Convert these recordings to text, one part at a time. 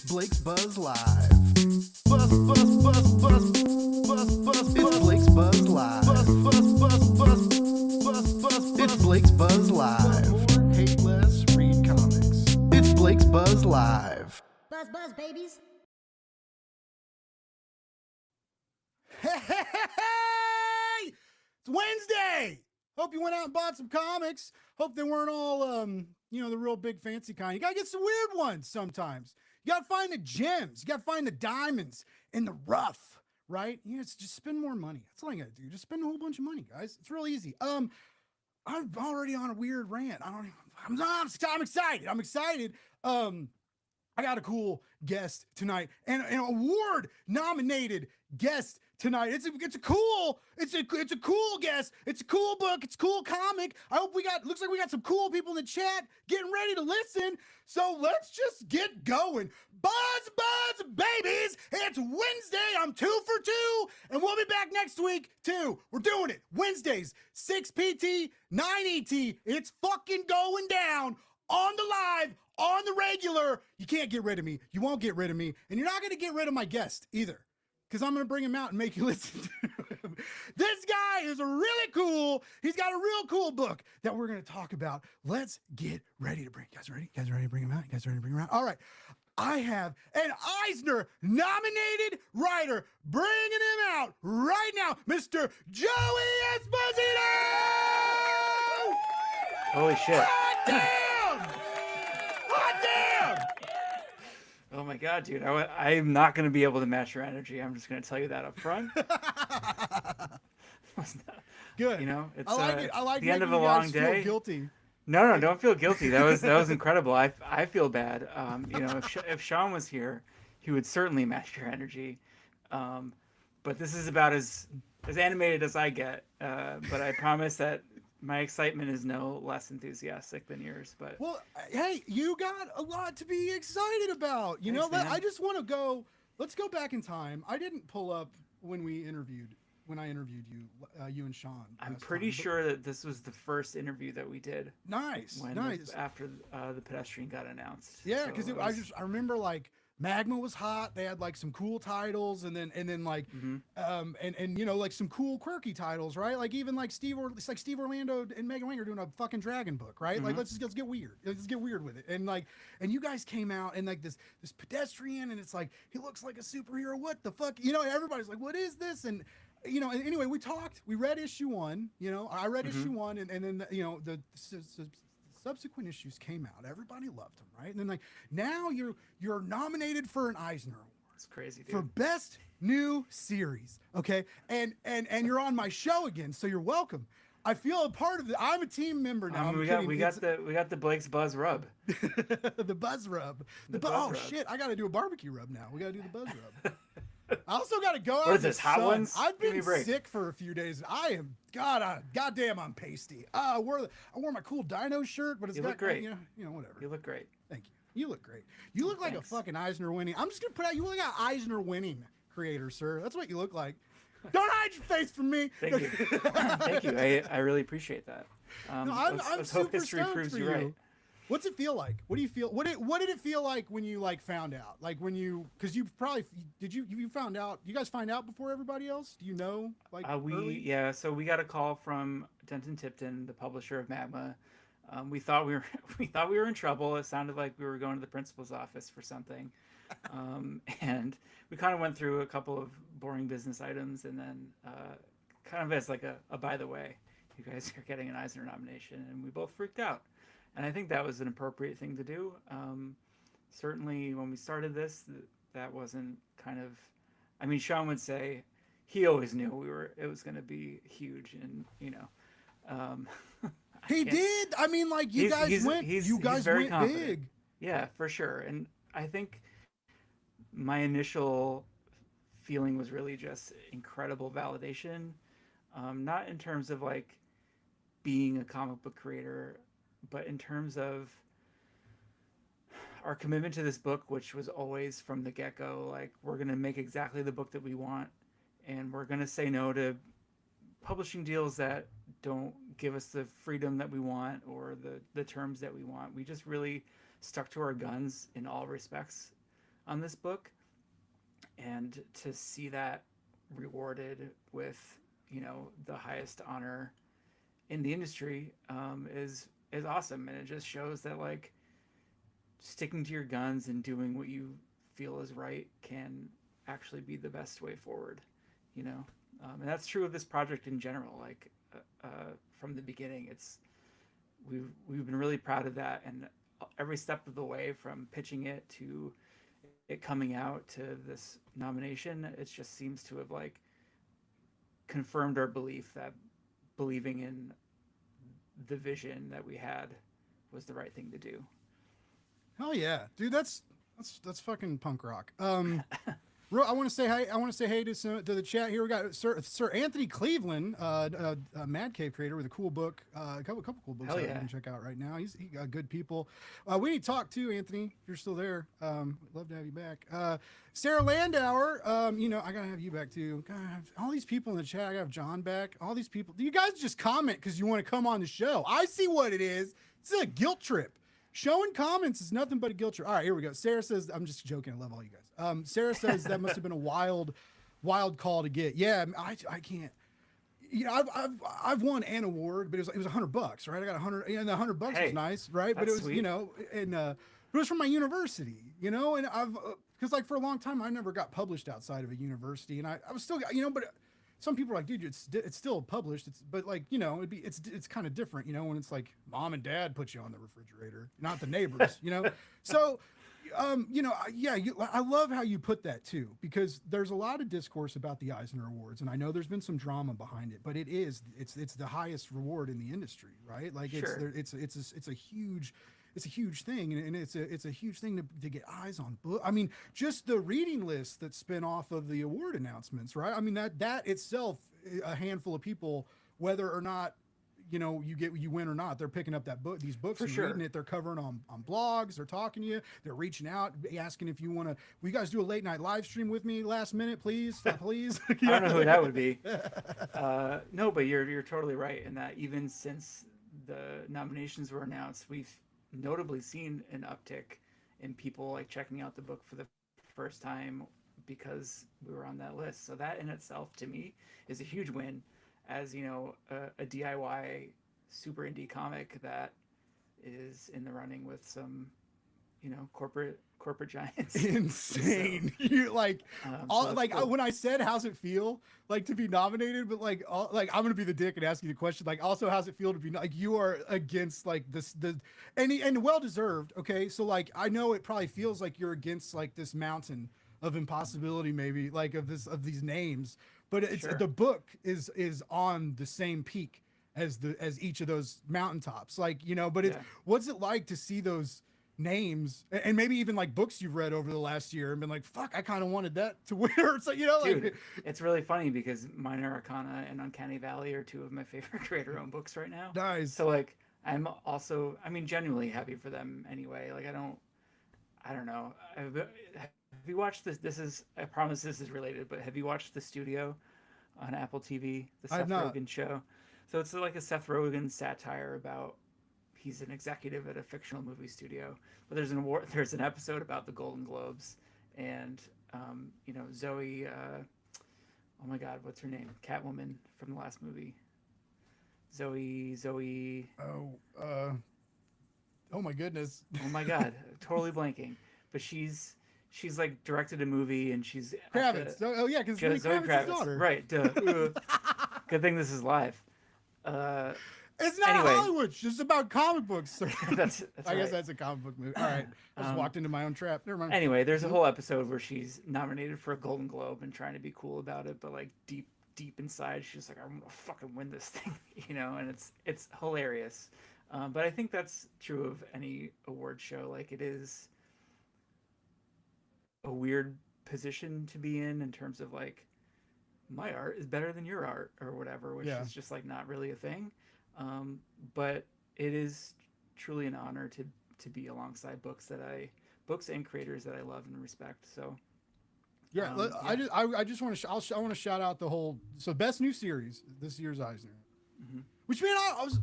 Blake's Buzz Live. Buzz, buzz, buzz, buzz, buzz, buzz. It's Blake's Buzz Live. Buzz, buzz, buzz, buzz, buzz, buzz. It's Blake's Buzz Live. More, hate less, read comics. It's Blake's Buzz Live. Buzz, buzz, babies. Hey! It's Wednesday! Hope you went out and bought some comics. Hope they weren't all, the real big fancy kind. You gotta get some weird ones sometimes. You gotta find the gems. You gotta find the diamonds in the rough, right? It's just spend more money. That's all you gotta do. Just spend a whole bunch of money, guys. It's real easy. I'm already on a weird rant. I'm excited. I'm excited. I got a cool guest tonight, and an award-nominated guest tonight. It's a cool guest. It's a cool book. It's a cool comic. Looks like we got some cool people in the chat getting ready to listen. So let's just get going. Buzz, buzz, babies. It's Wednesday. I'm 2 for 2, and we'll be back next week too. We're doing it Wednesdays, 6 PT, 9 ET. It's fucking going down on the live, on the regular. You can't get rid of me. You won't get rid of me. And you're not going to get rid of my guest either, because I'm going to bring him out and make you listen to him. This guy is really cool. He's got a real cool book that we're going to talk about. Let's get ready to bring. You guys ready? You guys ready to bring him out? You guys ready to bring him out? All right. I have an Eisner-Nominated writer bringing him out right now, Mr. Joey Esposito! Holy shit. Hot damn! Hot damn! Oh my god, dude. I'm not going to be able to match your energy. I'm just going to tell you that up front. Good. It's I like it. I like the end of a you long guys day. feel guilty. No, don't feel guilty. That was incredible. I feel bad. If Sean was here, he would certainly match your energy. But this is about as animated as I get. But I promise that my excitement is no less enthusiastic than yours. But well, hey, you got a lot to be excited about. Thanks, man. I just want to go. Let's go back in time. I didn't pull up when I interviewed you, you and Sean. I'm pretty sure that this was the first interview that we did. Nice. After the Pedestrian got announced. Yeah, because I remember like Magma was hot. They had like some cool titles, and then like like some cool quirky titles, right? Like even like Steve Orlando and Megan Wang are doing a fucking dragon book, right? Like let's get weird. Let's get weird with it. And you guys came out and like this Pedestrian, and it's like he looks like a superhero. What the fuck? Everybody's like, what is this? And anyway, we talked. We read issue 1. I read issue 1, and then the subsequent issues came out. Everybody loved them, right? And then like now you're nominated for an Eisner Award. It's crazy, dude. For best new series. Okay, and you're on my show again, so you're welcome. I feel a part of it. I'm a team member now. We got the Blake's Buzz Rub. The Buzz Rub. Rub. Shit! I got to do a barbecue rub now. We got to do the Buzz Rub. I also got to go out. What is this, hot sun. ones? I've been sick for a few days. I am goddamn, I'm pasty. I wore my cool Dino shirt, but it's look great. Whatever. You look great. Thank you. You look great. You look like a fucking Eisner winning. I'm just gonna put out. You look like an Eisner winning creator, sir. That's what you look like. Don't hide your face from me. Thank you. Thank you. I really appreciate that. Let's hope super history stoked proves for you right. What's it feel like? What do you feel? What did it feel like when you found out? Like when because you probably you found out? You guys find out before everybody else? Do you know? So we got a call from Denton Tipton, the publisher of Magma. We thought we were in trouble. It sounded like we were going to the principal's office for something, and we kind of went through a couple of boring business items, and then kind of as like a by the way, you guys are getting an Eisner nomination, and we both freaked out. And I think that was an appropriate thing to do. Certainly when we started this, that wasn't kind of, Sean would say he always knew it was going to be huge, and he did. You guys went confident. big. Yeah, for sure. And I think my initial feeling was really just incredible validation, not in terms of like being a comic book creator, but in terms of our commitment to this book, which was always from the get-go, like we're going to make exactly the book that we want, and we're going to say no to publishing deals that don't give us the freedom that we want or the terms that we want. We just really stuck to our guns in all respects. on this book, and to see that rewarded with, you know, the highest honor in the industry, is awesome. And it just shows that, like, sticking to your guns and doing what you feel is right can actually be the best way forward, you know. And that's true of this project in general. Like, from the beginning, we've been really proud of that, and every step of the way, from pitching it to it coming out to this nomination, it just seems to have, like, confirmed our belief that believing in the vision that we had was the right thing to do. Hell yeah, dude! That's fucking punk rock. I want to say hi. I want to say hey to the chat here. We got Sir Anthony Cleveland, a Mad Cave creator with a cool book, a couple cool books that you can check out right now. He got good people. We need to talk too, Anthony. If you're still there, love to have you back. Sarah Landauer, you know, I gotta have you back too. God, all these people in the chat. I gotta have John back. All these people. You guys just comment because you want to come on the show. I see what it is. It's a guilt trip. Showing comments is nothing but a guilt trip. All right, here we go. Sarah says, I'm just joking. I love all you guys. Sarah says that must have been a wild call to get. Yeah, I can't. You know, I've won an award, but it was $100, right? I got 100, and the $100 was nice, right? But it was, sweet. You know, and it was from my university, you know, and because like for a long time I never got published outside of a university, and I was still, you know, but. Some people are like, dude, it's still published. But like, you know, it's kind of different, you know, when it's like mom and dad put you on the refrigerator, not the neighbors, you know. So, you know, yeah, I love how you put that too, because there's a lot of discourse about the Eisner Awards, and I know there's been some drama behind it, but it's the highest reward in the industry, right? Like sure. it's a huge thing, and it's a huge thing to get eyes on book. I mean, just the reading list that spin off of the award announcements, right? I mean, that itself, a handful of people, whether or not, you know, you win or not, they're picking up these books for and sure. reading it. They're covering on blogs. They're talking to you. They're reaching out, asking if you want to. Will you guys do a late night live stream with me last minute, please? Please. I don't know who that would be. No, but you're totally right in that even since the nominations were announced, we've notably seen an uptick in people like checking out the book for the first time because we were on that list. So that in itself, to me, is a huge win, as, you know, a DIY super indie comic that is in the running with some, you know, corporate giants. Insane. So, you like cool. When I said how's it feel like to be nominated, but like I'm gonna be the dick and ask you the question, like, also how's it feel to be like, you are against like and well deserved. Okay, so like I know it probably feels like you're against like this mountain of impossibility, maybe like of these names, but it's sure. The book is on the same peak as each of those mountaintops, like, you know. But it's what's it like to see those names and maybe even like books you've read over the last year and been like, fuck, I kind of wanted that to win. So, you know, dude, like it's really funny because Minor Arcana and Uncanny Valley are two of my favorite creator-owned books right now. Nice. So like I'm also, I mean, genuinely happy for them anyway. Like I don't know. Have you watched this is, I promise this is related, but have you watched The Studio on Apple TV, the Seth Rogen show? So it's like a Seth Rogen satire about, he's an executive at a fictional movie studio, but there's an episode about the Golden Globes, and you know, Zoe, oh my God, what's her name? Catwoman from the last movie. Zoe. Oh my goodness. Oh my God, totally blanking. But she's like directed a movie, and she's Kravitz. Yeah, because Zoe Kravitz's daughter. Right. Good thing this is live. It's not Hollywood. It's just about comic books. that's I guess that's a comic book movie. All right. I just walked into my own trap. Never mind. Anyway, there's a whole episode where she's nominated for a Golden Globe and trying to be cool about it, but like deep inside, she's like, I'm gonna fucking win this thing, you know. And it's hilarious. But I think that's true of any award show. Like, it is a weird position to be in terms of like, my art is better than your art or whatever, which is just like not really a thing. But it is truly an honor to be alongside books and creators that I love and respect. So I just want to I want to shout out the whole best new series this year's Eisner, which, man, I was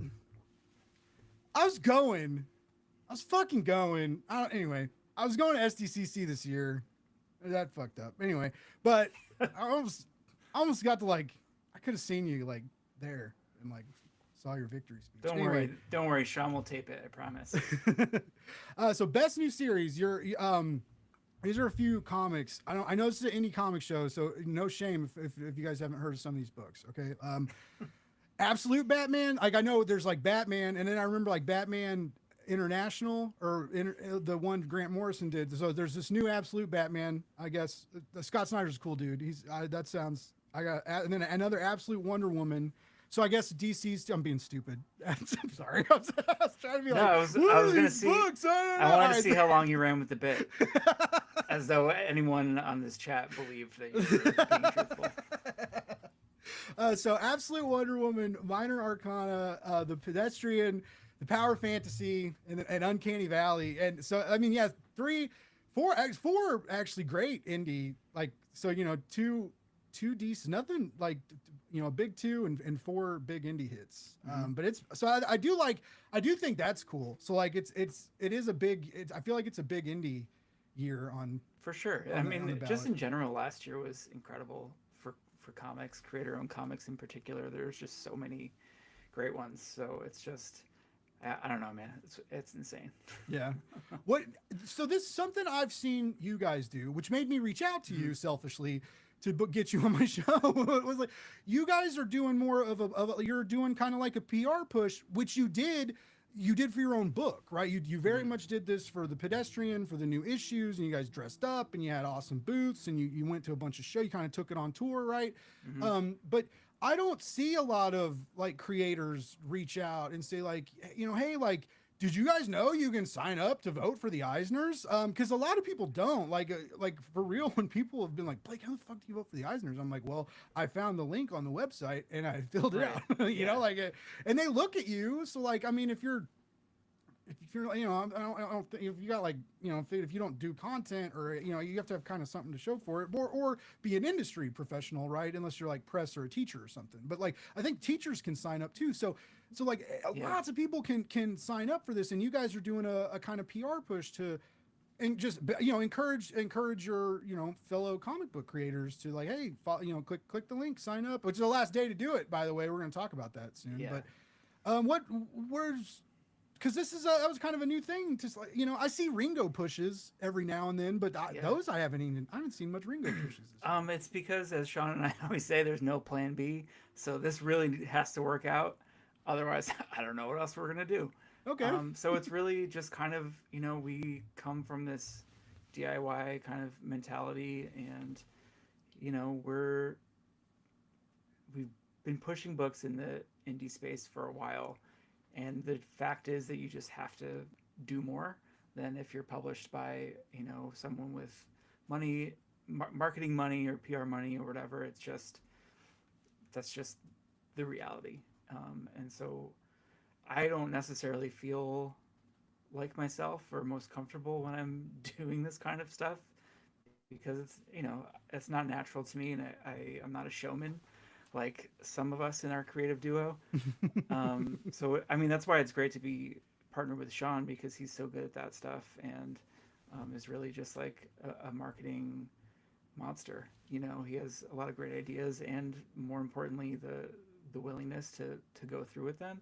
fucking going. Anyway, I was going to SDCC this year, That fucked up. Anyway, but I almost got to like, I could have seen you like there and like saw your victory speech. Don't Anyway, worry, don't worry. Sean will tape it. I promise. so best new series. These are a few comics. I know this is an indie comic show, so no shame if you guys haven't heard of some of these books. Okay. Absolute Batman. Like I know there's like Batman, and then I remember like Batman International the one Grant Morrison did. So there's this new Absolute Batman. I guess Scott Snyder's a cool dude. That sounds. I got and then another Absolute Wonder Woman. So I guess DC's. I'm being stupid. I'm sorry. I was trying to be No, like, I was gonna see. books? I wanted to see how long you ran with the bit, as though anyone on this chat believed that you were being truthful. So Absolute Wonder Woman, Minor Arcana, the Pedestrian, the Power Fantasy, and Uncanny Valley. And so I mean, yeah, four actually great indie. Like so, two decent, nothing like a big two and four big indie hits. But it's so I do think that's cool. So like it is a big. I feel like it's a big indie year on. For sure. I mean, just in general, last year was incredible for comics, creator-owned comics in particular. There's just so many great ones. So it's just, I don't know, man. It's insane. Yeah. So this is something I've seen you guys do, which made me reach out to you selfishly to get you on my show. It was like, you guys are doing more you're doing kind of like a PR push, which you did for your own book, right? You very much did this for the Pedestrian, for the new issues, and you guys dressed up and you had awesome booths and you went to a bunch of shows. You kind of took it on tour, right? But I don't see a lot of like creators reach out and say like, hey, like, did you guys know you can sign up to vote for the Eisners? Because a lot of people don't like for real. When people have been like, Blake, how the fuck do you vote for the Eisners? I'm like, well, I found the link on the website and I filled it out. You know, like, and they look at you. So like, I mean, if you're, I don't think if you got like, if you don't do content or, you have to have kind of something to show for it or be an industry professional, right? Unless you're like press or a teacher or something. But like, I think teachers can sign up too. So like lots of people can sign up for this, and you guys are doing a kind of PR push to, and just, encourage your, fellow comic book creators to like, hey, click the link, sign up, which is the last day to do it, by the way. We're going to talk about that soon. Yeah. But because that was kind of a new thing. Just like, I see Ringo pushes every now and then, but those I haven't seen much Ringo pushes. It's because, as Sean and I always say, there's no plan B. So this really has to work out. Otherwise, I don't know what else we're going to do. Okay. So it's really just kind of, we come from this DIY kind of mentality, and, we've been pushing books in the indie space for a while. And the fact is that you just have to do more than if you're published by, someone with money, marketing money or PR money or whatever. That's just the reality. And so I don't necessarily feel like myself or most comfortable when I'm doing this kind of stuff because it's not natural to me, and I'm not a showman like some of us in our creative duo. So, I mean, that's why it's great to be partnered with Sean, because he's so good at that stuff and is really just like a marketing monster. He has a lot of great ideas and, more importantly, the willingness to go through with them.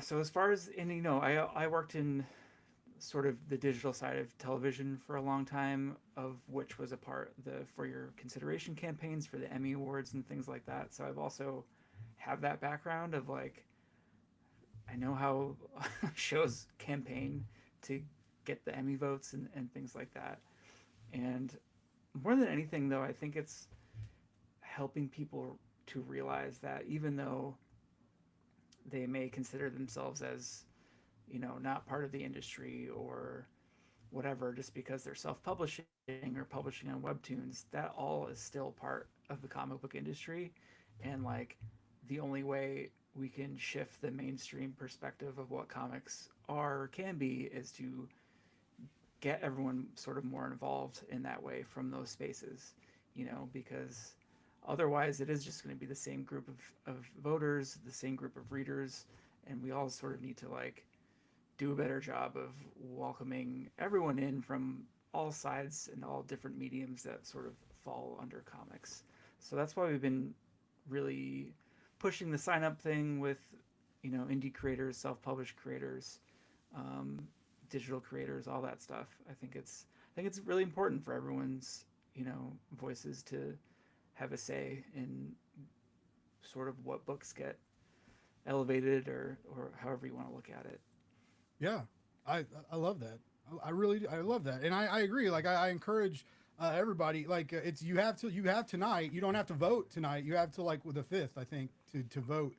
So as far as, and I worked in sort of the digital side of television for a long time, of which was a part for your consideration campaigns for the Emmy Awards and things like that. So I've also have that background of like, I know how shows campaign to get the Emmy votes and things like that. And more than anything, though, I think it's helping people to realize that even though they may consider themselves as, not part of the industry or whatever, just because they're self-publishing or publishing on webtoons, that all is still part of the comic book industry. And like, the only way we can shift the mainstream perspective of what comics are or can be is to get everyone sort of more involved in that way from those spaces, because otherwise it is just going to be the same group of voters, the same group of readers, and we all sort of need to like do a better job of welcoming everyone in from all sides and all different mediums that sort of fall under comics. So that's why we've been really pushing the sign up thing with, indie creators, self-published creators, digital creators, all that stuff. I think it's really important for everyone's, voices to have a say in sort of what books get elevated or however you want to look at it. Yeah, I love that. I love that, and I agree. Like I encourage everybody. Like you have tonight. You don't have to vote tonight. You have to like with the 5th, I think, to vote.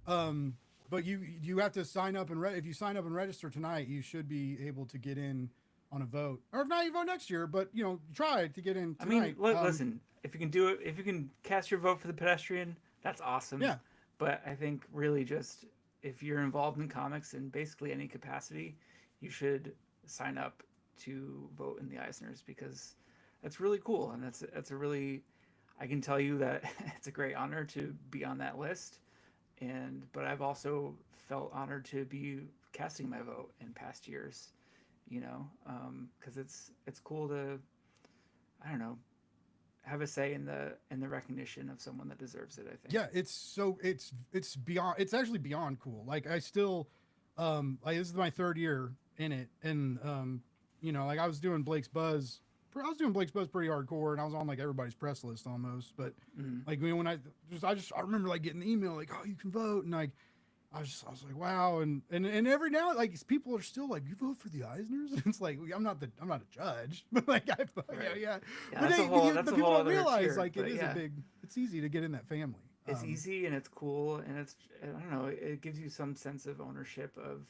But you have to sign up and if you sign up and register tonight, you should be able to get in on a vote. Or if not, you vote next year. But try to get in tonight. I mean, listen, if you can do it, if you can cast your vote for the Pedestrian, that's awesome. Yeah. But I think really just if you're involved in comics in basically any capacity, you should sign up to vote in the Eisners, because that's really cool, and that's a really, I can tell you that it's a great honor to be on that list, but I've also felt honored to be casting my vote in past years, because it's cool to, I don't know, have a say in the recognition of someone that deserves it, I think. Yeah, it's beyond, it's actually beyond cool. Like I still like this is my 3rd year in it, and like I was doing Blake's Buzz pretty hardcore, and I was on like everybody's press list almost. But like when I remember like getting the email like, oh, you can vote, and like I was like, wow, and every now like people are still like, you vote for the Eisners, and it's like I'm not a judge, but like yeah. But people don't realize like it is a big. It's easy to get in that family. It's easy and it's cool, and it's, I don't know, it gives you some sense of ownership of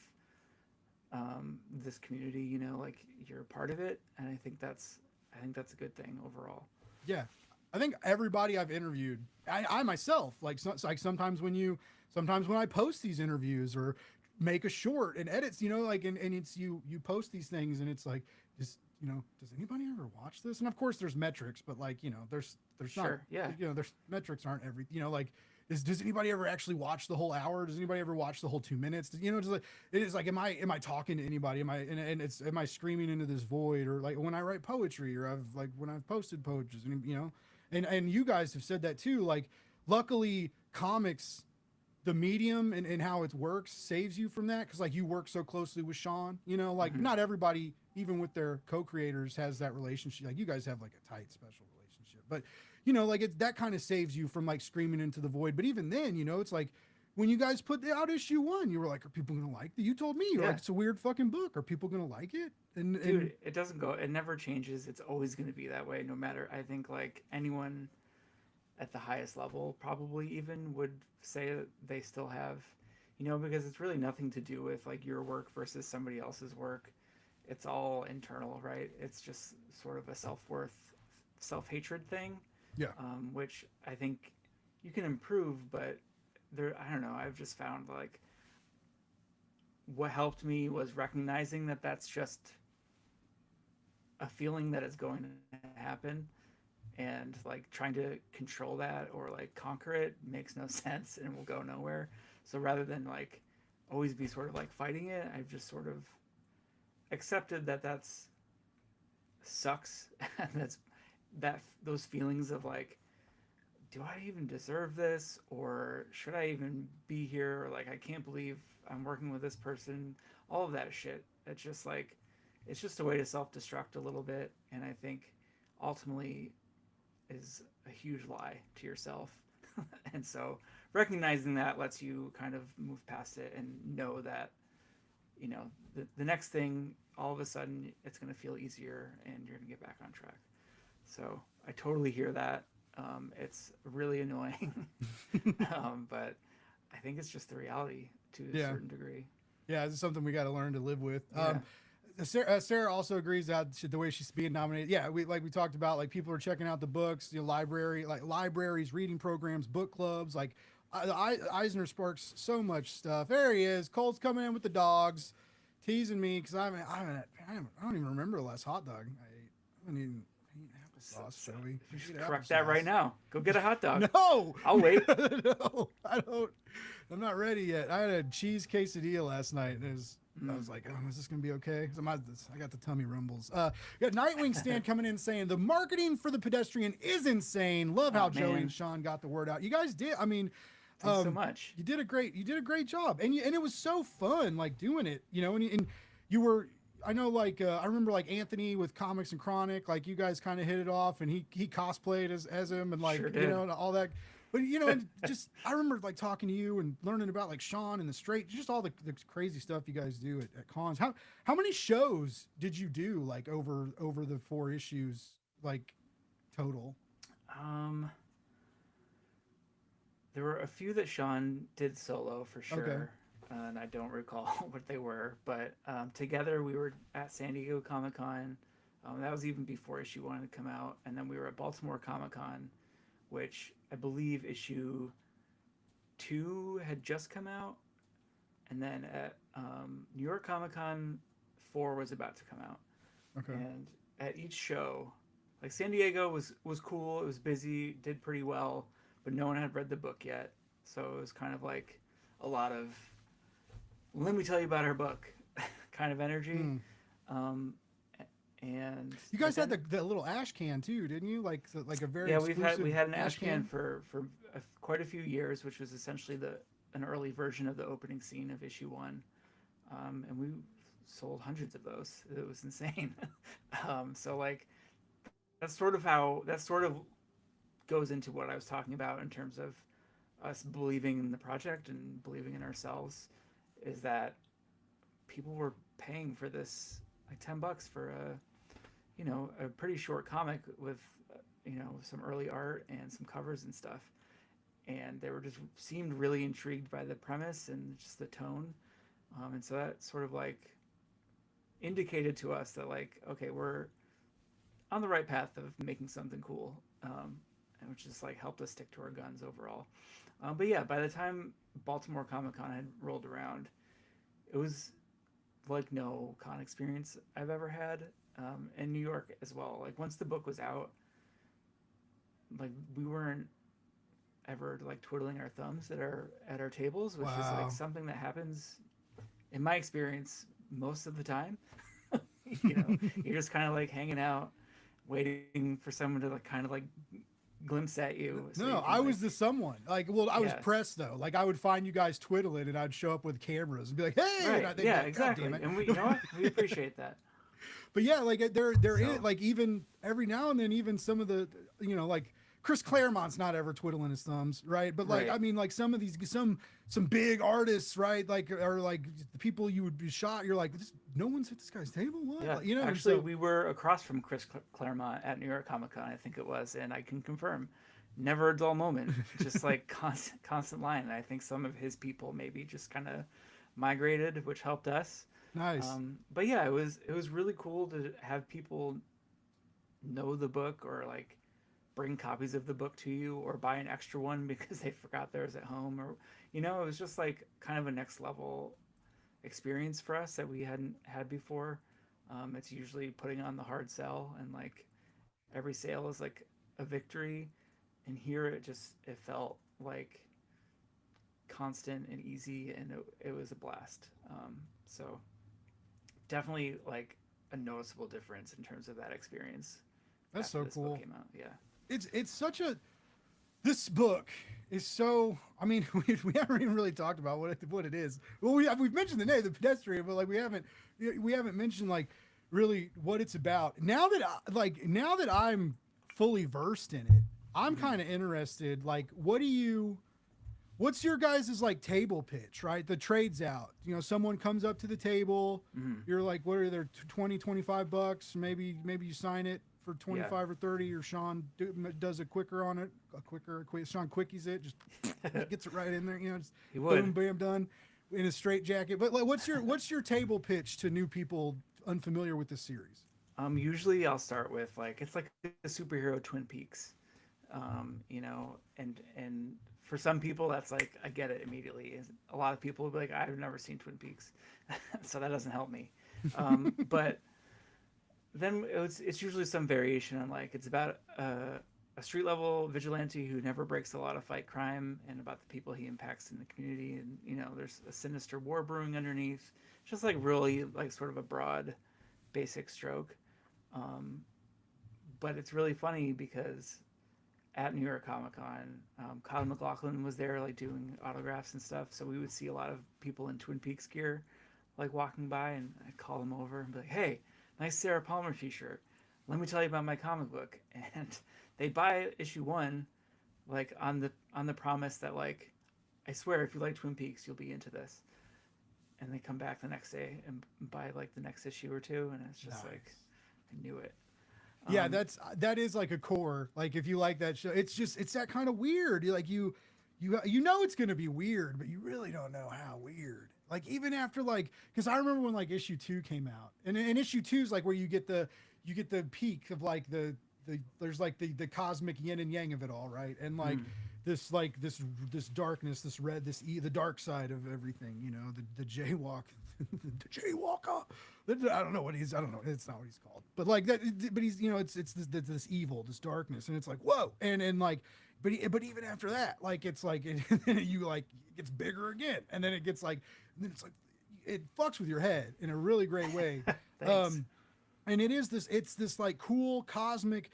this community. Like you're a part of it, and I think that's a good thing overall. Yeah, I think everybody I've interviewed, I myself, like sometimes when I post these interviews or make a short and edits, like and it's you post these things, and it's like, just does anybody ever watch this? And of course there's metrics, but like there's Sure, not, there's metrics aren't every, like does anybody ever actually watch the whole hour? Does anybody ever watch the whole 2 minutes? Just like it is like, am I talking to anybody? Am I screaming into this void? Or like when I write poetry, or when I've posted poetry, and you guys have said that too. Like luckily comics, the medium and how it works saves you from that, because like you work so closely with Sean, like not everybody, even with their co-creators, has that relationship. Like you guys have like a tight special relationship, but like it's that kind of saves you from like screaming into the void. But even then, it's like when you guys put out issue 1, you were like, are people gonna like it? You told me you're like, it's a weird fucking book, are people gonna like it? And dude, it doesn't go, it never changes. It's always gonna be that way, no matter. I think like anyone at the highest level probably even would say that they still have, because it's really nothing to do with like your work versus somebody else's work. It's all internal, right? It's just sort of a self-worth, self-hatred thing. Yeah. Which I think you can improve, but I don't know, I've just found like what helped me was recognizing that that's just a feeling that is going to happen, and like trying to control that or like conquer it makes no sense and will go nowhere. So rather than like always be sort of like fighting it, I've just sort of accepted that that's sucks. Those feelings of like, do I even deserve this, or should I even be here, or like I can't believe I'm working with this person, all of that shit. It's just like, it's just a way to self-destruct a little bit, and I think ultimately is a huge lie to yourself. And so recognizing that lets you kind of move past it and know that the next thing, all of a sudden it's going to feel easier and you're going to get back on track. So I totally hear that. It's really annoying. But I think it's just the reality to a certain degree. Yeah, it's something we got to learn to live with. Yeah. Sarah also agrees that the way she's being nominated. Yeah, we talked about, like people are checking out the books, libraries, reading programs, book clubs. Like Eisner sparks so much stuff. There he is. Cole's coming in with the dogs, teasing me because I don't even remember the last hot dog I ate. I haven't eaten applesauce, Joey. Correct that right now. Go get a hot dog. No, I'll wait. No, I don't. I'm not ready yet. I had a cheese quesadilla last night, and it was I was like, oh, is this gonna be okay? So I got the tummy rumbles. We got Nightwing Stan coming in saying the marketing for the Pedestrian is insane. Love how Joey and Sean got the word out. You guys did. I mean, thanks so much. You did a great job, and it was so fun, like doing it. You know, and you were. I know, like I remember, like Anthony with Comics and Chronic, like you guys kind of hit it off, and he cosplayed as him, and like you know, and all that. But you know, and just I remember like talking to you and learning about like Sean and the straight, just all the crazy stuff you guys do at cons. How many shows did you do like over the 4 issues like total? There were a few that Sean did solo for sure. Okay. And I don't recall what they were, but together we were at San Diego Comic-Con. That was even before issue 1 had come out, and then we were at Baltimore Comic-Con, which I believe issue 2 had just come out, and then at New York Comic-Con 4 was about to come out. Okay. And at each show, like San Diego was cool, it was busy, did pretty well, but no one had read the book yet, so it was kind of like a lot of let me tell you about our book kind of energy. And you guys had the little ash can too, didn't you? Like a very we had an ash can for quite a few years, which was essentially an early version of the opening scene of issue 1, and we sold hundreds of those. It was insane. So like that sort of goes into what I was talking about in terms of us believing in the project and believing in ourselves, is that people were paying for this like $10 for a pretty short comic with some early art and some covers and stuff, and they were just seemed really intrigued by the premise and just the tone, and so that sort of like indicated to us that like, okay, we're on the right path of making something cool, and which just like helped us stick to our guns overall. But yeah, by the time Baltimore Comic-Con had rolled around, it was like no con experience I've ever had, in New York as well. Like once the book was out, like we weren't ever like twiddling our thumbs at our tables, which is like something that happens in my experience most of the time. You're just kind of like hanging out, waiting for someone to like kind of like glimpse at you. So no, I was the someone. Like, well, I was pressed though. Like, I would find you guys twiddling, and I'd show up with cameras and be like, "Hey!" Right. Yeah, exactly. And we, we appreciate that. But yeah, like they're in like even every now and then, even some of the like Chris Claremont's not ever twiddling his thumbs, right? But like I mean, like some of these some big artists, right? Like are like the people you would be shot. You're like, no one's at this guy's table. What? Yeah. Actually, we were across from Chris Claremont at New York Comic Con, I think it was, and I can confirm, never a dull moment. Just like constant line. And I think some of his people maybe just kind of migrated, which helped us. Nice. But yeah, it was really cool to have people know the book or like bring copies of the book to you or buy an extra one because they forgot theirs at home, or it was just like kind of a next level experience for us that we hadn't had before. It's usually putting on the hard sell, and like every sale is like a victory, and here it felt like constant and easy, and it was a blast. So definitely like a noticeable difference in terms of that experience. That's so cool. Book came out. Yeah. It's such a, this book is so, I mean, we haven't even really talked about what it is. Well, we've mentioned the name, the Pedestrian, but like we haven't mentioned like really what it's about. Now that I'm fully versed in it, I'm kind of interested. Like, what's your guys' like table pitch, right? The trade's out. Someone comes up to the table. You're like, what are there, $20-$25? Maybe you sign it for 25 or 30, or Sean does a quicker on it, Sean quickies it, just gets it right in there, just boom, bam, done in a straight jacket. But like, what's your table pitch to new people unfamiliar with this series? Usually I'll start with like, it's like a superhero Twin Peaks, and for some people that's like, I get it immediately. A lot of people will be like, I've never seen Twin Peaks, so that doesn't help me. But then it's usually some variation on like, it's about a a street level vigilante who never breaks the law to fight crime, and about the people he impacts in the community. And there's a sinister war brewing underneath. Just like really like sort of a broad, basic stroke. But it's really funny because at New York Comic Con, Kyle MacLachlan was there like doing autographs and stuff. So we would see a lot of people in Twin Peaks gear like walking by, and I'd call them over and be like, "Hey, nice Sarah Palmer t-shirt. Let me tell you about my comic book." And they'd buy issue 1 like on the promise that like, "I swear if you like Twin Peaks, you'll be into this." And they come back the next day and buy like the next issue or 2, and it's just like, I knew it. Yeah, that is like a core. Like if you like that show, it's that kind of weird. Like you know it's gonna be weird, but you really don't know how weird. Like even after like, because I remember when like issue 2 came out, and issue 2 is like where you get the peak of like there's like the cosmic yin and yang of it all, right? And like this darkness, this red, the dark side of everything, the jaywalk, the jaywalker. I don't know. It's not what he's called, but like that. But he's, it's this evil, this darkness, and it's like whoa, and like, but even after that, like it's like you like it gets bigger again, and then it gets like, and then it's like it fucks with your head in a really great way. And it's this like cool cosmic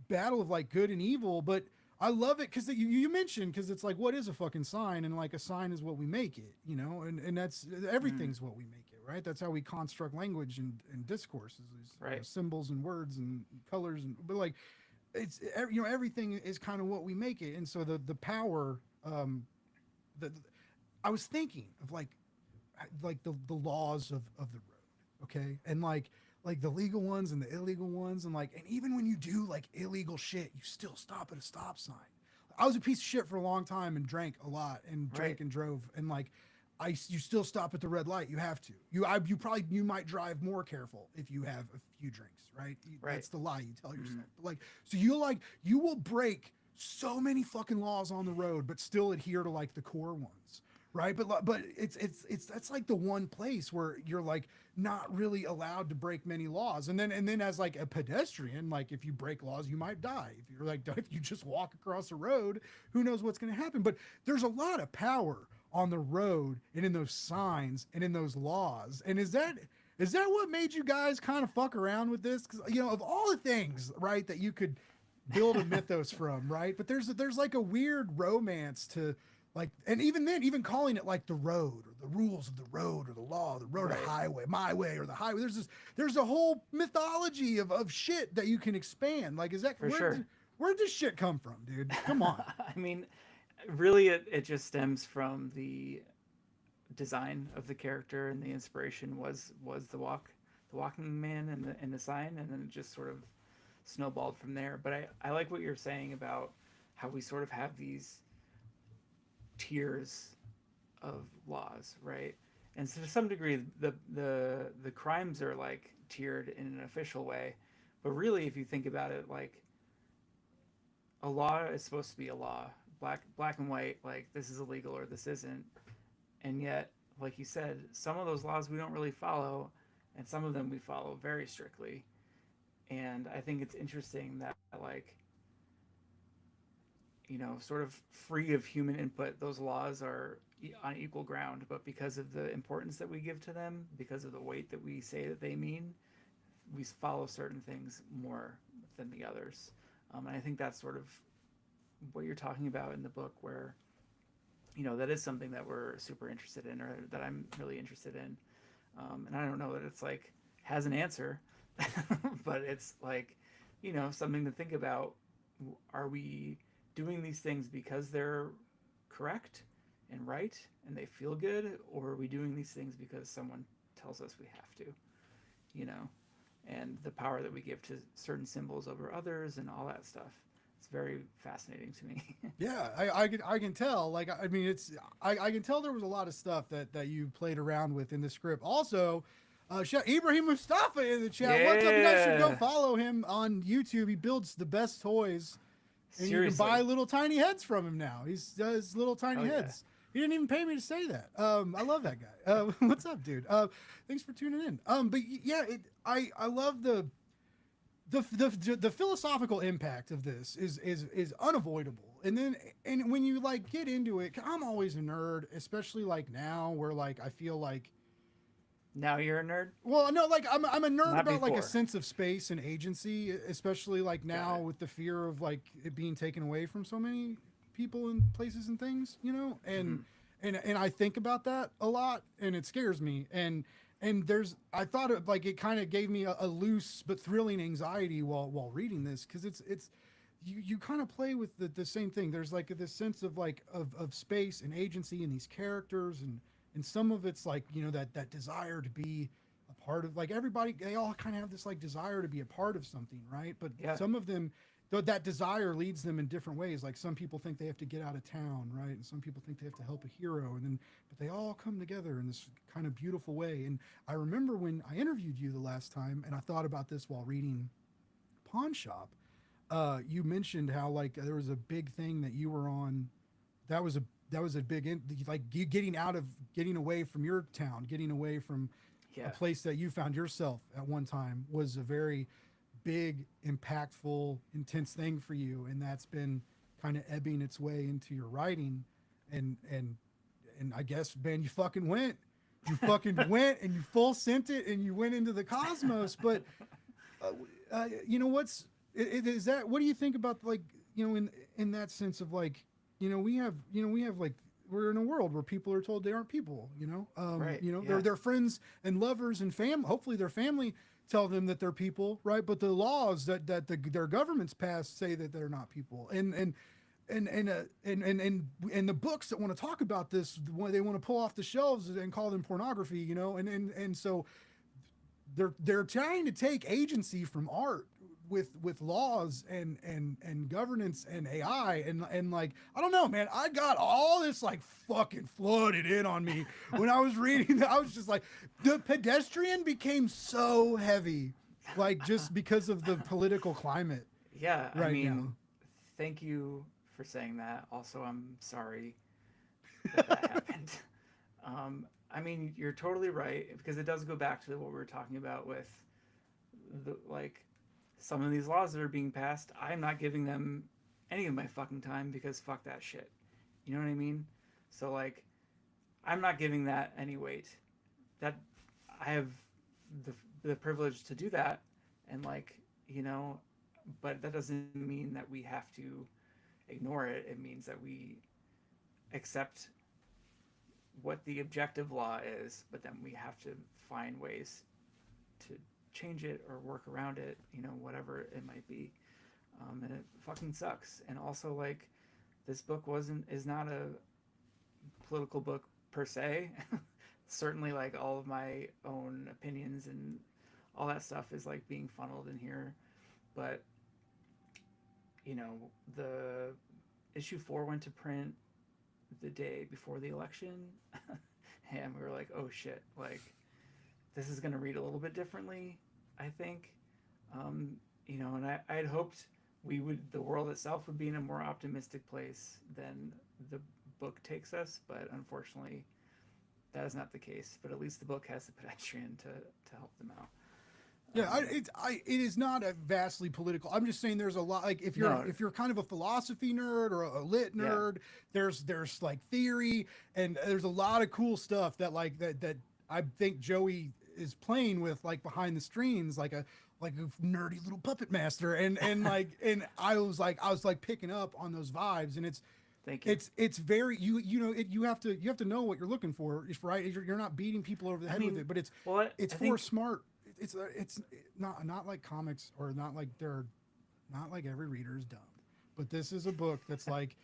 battle of like good and evil, but I love it because you mentioned, because it's like, what is a fucking sign? And like a sign is what we make it, and that's everything's what we make it, right? That's how we construct language and discourses, right. Symbols and words and colors, but like it's everything is kind of what we make it. And so the power, I was thinking of like the laws of the road, okay, and like the legal ones and the illegal ones, and even when you do like illegal shit, you still stop at a stop sign. I was a piece of shit for a long time and drank a lot and drank and drove, and like you still stop at the red light. You have to. You might drive more careful if you have a few drinks, right? That's the lie you tell yourself. But like, so you will break so many fucking laws on the road, but still adhere to like the core ones, right? But it's that's like the one place where you're like not really allowed to break many laws. And then as like a pedestrian, like if you break laws, you might die. If you just walk across the road, who knows what's going to happen? But there's a lot of power on the road and in those signs and in those laws. And is that what made you guys kind of fuck around with this? Because of all the things, right, that you could build a mythos from, right? But there's like a weird romance to like, and even calling it like the road or the rules of the road or the law, the road or highway, my way or the highway. There's a whole mythology of shit that you can expand. Like, is that where'd this shit come from, dude? Come on. I mean, really, it just stems from the design of the character, and the inspiration was the walking man and the sign, and then it just sort of snowballed from there. But I like what you're saying about how we sort of have these tiers of laws, right? And so to some degree the crimes are like tiered in an official way, but really if you think about it, like a law is supposed to be a law, black and white, like this is illegal or this isn't. And yet, like you said, some of those laws we don't really follow, and some of them we follow very strictly. And I think it's interesting that like, sort of free of human input, those laws are on equal ground, but because of the importance that we give to them, because of the weight that we say that they mean, we follow certain things more than the others. And I think that's sort of what you're talking about in the book, where, that is something that we're super interested in, or that I'm really interested in. And I don't know that it's like has an answer, but it's like, something to think about. Are we doing these things because they're correct and right and they feel good, or are we doing these things because someone tells us we have to, and the power that we give to certain symbols over others and all that stuff? It's very fascinating to me. Yeah, I can tell. Like, I mean, I can tell there was a lot of stuff that you played around with in the script. Also, Ibrahim Mustafa in the chat. Yeah. What's up? You guys should go follow him on YouTube. He builds the best toys. And Seriously. you can buy little tiny heads from him now. He does little tiny heads. Yeah. He didn't even pay me to say that. I love that guy. What's up, dude? Thanks for tuning in. But yeah, I love the philosophical impact of this is unavoidable. And when you like get into it, I'm always a nerd, especially like now where like I feel like, Now you're a nerd? well, no, like I'm a nerd Not about like a before. sense of space and agency, especially like Got now it. with the fear of like it being taken away from so many people and places and things, you know? Hmm. And I think about that a lot and it scares me. And there's I thought it like it kind of gave me a loose but thrilling anxiety while reading this because it's you kind of play with the same thing. There's like this sense of like of space and agency in these characters and some of it's like that desire to be a part of like everybody they all kind of have this like desire to be a part of something, right? But Yeah. some of them that desire leads them in different ways. Like some people think they have to get out of town, right? And some people think they have to help a hero, and then but they all come together in this kind of beautiful way. And I remember when I interviewed you the last time, and I thought about this while reading Pawn Shop. You mentioned how like there was a big thing that you were on. That was a that was a big like you getting away from your town, getting away from a Yeah. place that you found yourself at one time was a very big, impactful, intense thing for you, and that's been kind of ebbing its way into your writing, and and and I guess man, you fucking went, and you full sent it, and you went into the cosmos. But uh, what's is that? What do you think about like in that sense of like we have like we're in a world where people are told they aren't people. Right. They're Yeah. their friends and lovers and family. Hopefully, their family tell them that they're people, right? But the laws their governments pass say that they're not people. And the books that want to talk about this, they want to pull off the shelves and call them pornography, and so they're trying to take agency from art with laws and governance and AI and like I don't know, man. I got all this like fucking flooded in on me when I was reading. I was just like, the Pedestrian became so heavy, like just because of the political climate Yeah. I right mean, now. thank you for saying that. Also, I'm sorry that happened. I mean, you're totally right because it does go back to what we were talking about with the like some of these laws that are being passed. I'm not giving them any of my fucking time because fuck that shit. You know what I mean? So like, I'm not giving that any weight. That I have the the privilege to do that, and like but that doesn't mean that we have to ignore it. It means that we accept what the objective law is, but then we have to find ways to change it or work around it, whatever it might be. And it fucking sucks. And also, like, this book is not a political book per se. Certainly, like, all of my own opinions and all that stuff is like being funneled in here. But, the issue 4 went to print the day before the election. And we were like, oh shit, like, this is going to read a little bit differently, I think. And I had hoped the world itself would be in a more optimistic place than the book takes us, but unfortunately, that is not the case. But at least the book has the pedestrian to help them out. Yeah, it is not a vastly political. I'm just saying there's a lot like No. if you're kind of a philosophy nerd or a lit Yeah. nerd, there's like theory and there's a lot of cool stuff that I think Joey is playing with like behind the screens like a nerdy little puppet master and like and I was like picking up on those vibes and Thank you. it's very you have to know what you're looking for, right? You're not beating people over the head with it, but well, it's I for think, smart. It's not like comics or not like every reader is dumb, but this is a book that's like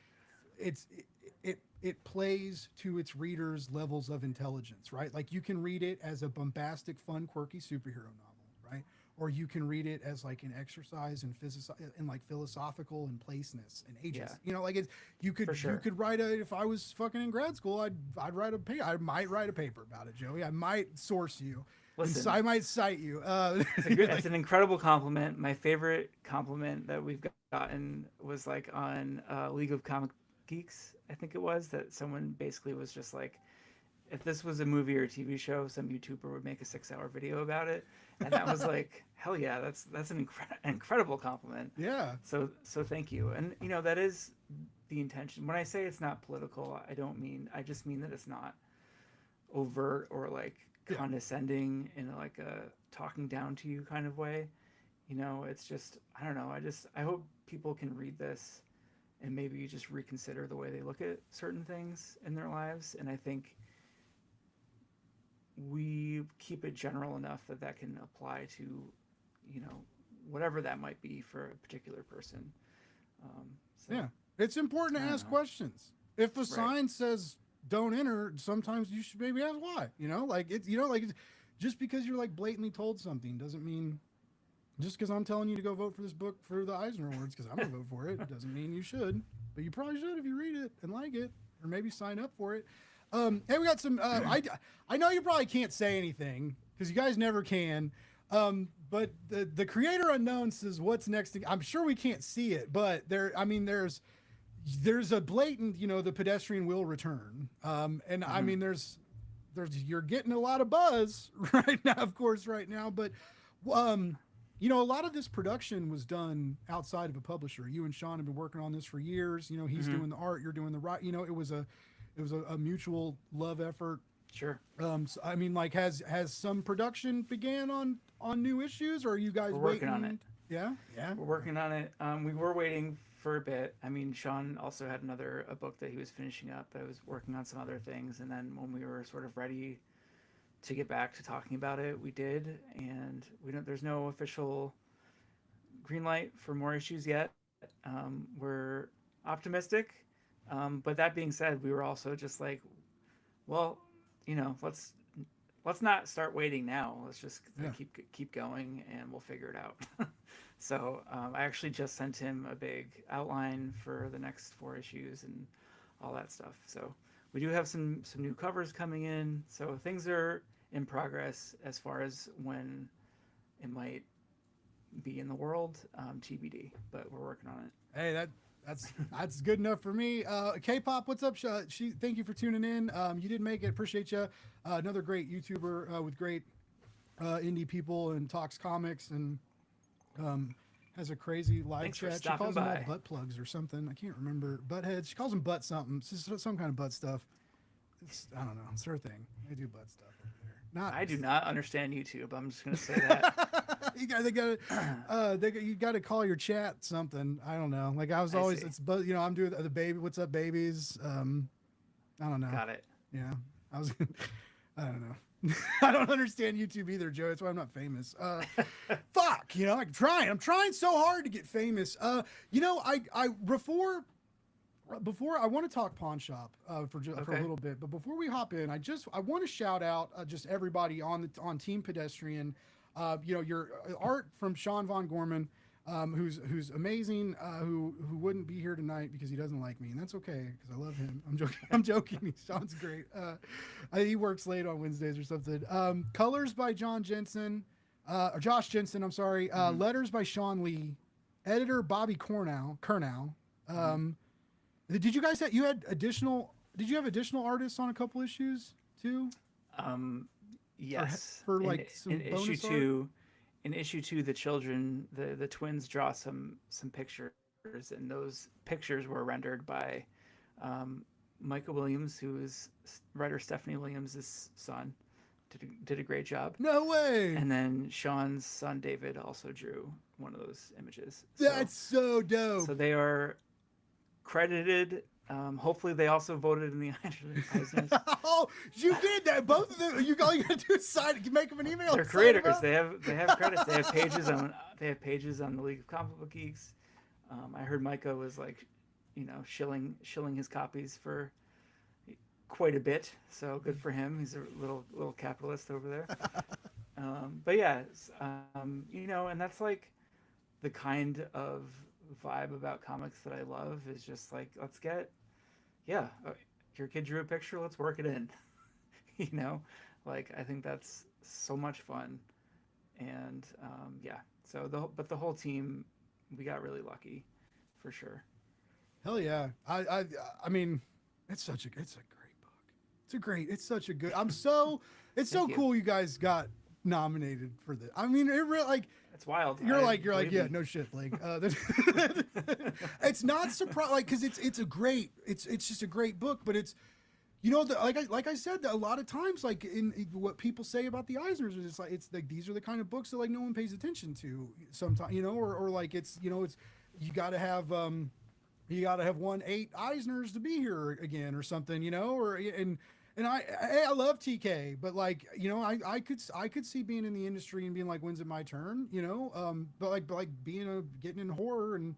it plays to its readers' levels of intelligence, right? Like you can read it as a bombastic, fun, quirky superhero novel, right? Or you can read it as like an exercise in like philosophical and placeness and agency. Yeah. Like you For sure. could write if I was fucking in grad school, I'd write I might write a paper about it, Joey. I might source you. Listen. I might cite you. It's an incredible compliment. My favorite compliment that we've gotten was like on League of Comic Geeks, I think it was, that someone basically was just like, if this was a movie or a TV show, some YouTuber would make a 6-hour video about it, and that was like, hell yeah, that's an incredible compliment. Yeah. So thank you. And that is the intention. When I say it's not political, I just mean that it's not overt or like condescending in like a talking down to you kind of way. It's just, I don't know. I hope people can read this and maybe just reconsider the way they look at certain things in their lives. And I think we keep it general enough that can apply to, whatever that might be for a particular person. Yeah. It's important to ask questions. If a sign says don't enter, sometimes you should maybe ask why, just because you're like blatantly told something doesn't mean, just because I'm telling you to go vote for this book for the Eisner Awards because I'm going to vote for it, doesn't mean you should. But you probably should if you read it and like it, or maybe sign up for it. Hey, we got some, I know you probably can't say anything because you guys never can. But the creator unknown says, what's next? I'm sure we can't see it, but there's a blatant, the pedestrian will return. And I mean, there's, you're getting a lot of buzz right now, of course, right now, but, a lot of this production was done outside of a publisher. You and Sean have been working on this for years. He's doing the art, you're doing the right. It was a mutual love effort. Sure. So, I mean, like, has some production began on new issues, or are you guys working on it? Yeah. We're working on it. We were waiting for a bit. I mean, Sean also had a book that he was finishing up. I was working on some other things, and then when we were sort of ready to get back to talking about it, we did, and there's no official green light for more issues yet. We're optimistic, but that being said, we were also just like, well, let's not start waiting now. Let's just keep going, and we'll figure it out. So I actually just sent him a big outline for the next 4 issues and all that stuff. So we do have some new covers coming in. So things are in progress as far as when it might be in the world, TBD, but we're working on it. Hey, that's good enough for me. K-pop, what's up? Thank you for tuning in. You did make it. Appreciate you. Another great YouTuber with great indie people and talks comics and has a crazy live Thanks chat. for She calls stopping them all by. butt plugs or something. I can't remember. Butt heads. She calls them butt something. It's just some kind of butt stuff. I don't know. It's her thing. They do butt stuff over there. I do not understand YouTube. I'm just gonna say that. You got to call your chat something. I don't know. Like I was always, I'm doing the baby. What's up, babies? I don't know. Got it. Yeah, I don't know. I don't understand YouTube either, Joe. That's why I'm not famous. Fuck, I'm trying so hard to get famous. Before I want to talk pawn shop for a little bit, but before we hop in, I want to shout out just everybody on Team Pedestrian. Your art from Sean Von Gorman, who's amazing, who wouldn't be here tonight because he doesn't like me, and that's okay because I love him. I'm joking. Sean's great. He works late on Wednesdays or something. Colors by Josh Jensen. I'm sorry. Letters by Sean Lee. Editor Bobby Kurnow. Did you guys have additional artists on a couple issues too? Yes. For like some in bonus issue art? 2, in issue 2, the children, the twins draw some pictures, and those pictures were rendered by Michael Williams, who is writer Stephanie Williams' son. Did a great job. No way. And then Sean's son David also drew one of those images. That's so dope. So they are credited. Hopefully they also voted in the Eisner. Oh, you did that. Both of them. All you gotta do is make them an email. They're creators. They have credits. They have pages on the League of Comic Book Geeks. I heard Micah was like, shilling his copies for quite a bit. So good for him. He's a little capitalist over there. But yeah, and that's like the kind of vibe about comics that I love is just like, let's get, your kid drew a picture, let's work it in. Like I think that's so much fun. And but the whole team, we got really lucky for sure. Hell yeah. I mean, it's a great book. It's such a good. It's so Thank you. cool you guys got nominated for this. I mean, it really like. It's wild. You're like, yeah, me. no shit, Blake. It's not surprising, like, because it's just a great book, but it's, like I said, a lot of times, like in what people say about the Eisners is it's like these are the kind of books that like no one pays attention to sometimes, or like it's you got to have won 8 Eisners to be here again or something, and I love TK, but like, I could see being in the industry and being like, when's it my turn? But like getting in horror and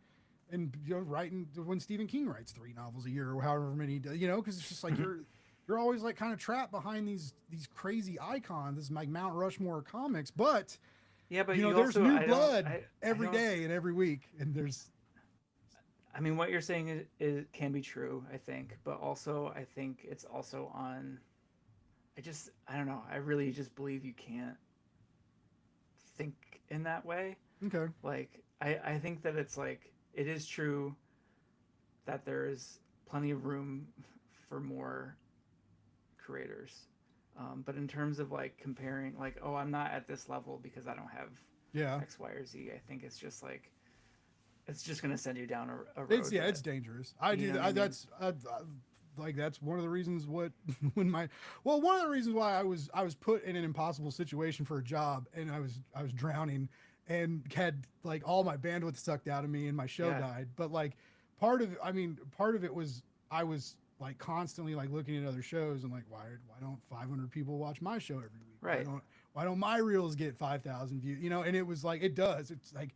writing when Stephen King writes 3 novels a year or however many, because it's just like you're always like kind of trapped behind these crazy icons, this like Mount Rushmore of comics. But yeah, but there's new blood every day and every week, and there's. I mean, what you're saying is can be true, I think, but also I think it's also on. I don't know. I really just believe you can't think in that way. Okay. Like, I think that it's like, it is true that there is plenty of room for more creators. But in terms of like comparing, like, oh, I'm not at this level because I don't have X, Y, or Z, I think it's just like, it's just going to send you down a road. It's dangerous. That's one of the reasons one of the reasons why I was put in an impossible situation for a job, and I was drowning and had like all my bandwidth sucked out of me and my show died. But like part of it was I was like constantly like looking at other shows and like, why don't 500 people watch my show every week? Right. Why don't my reels get 5,000 views? And it was like, it does. It's like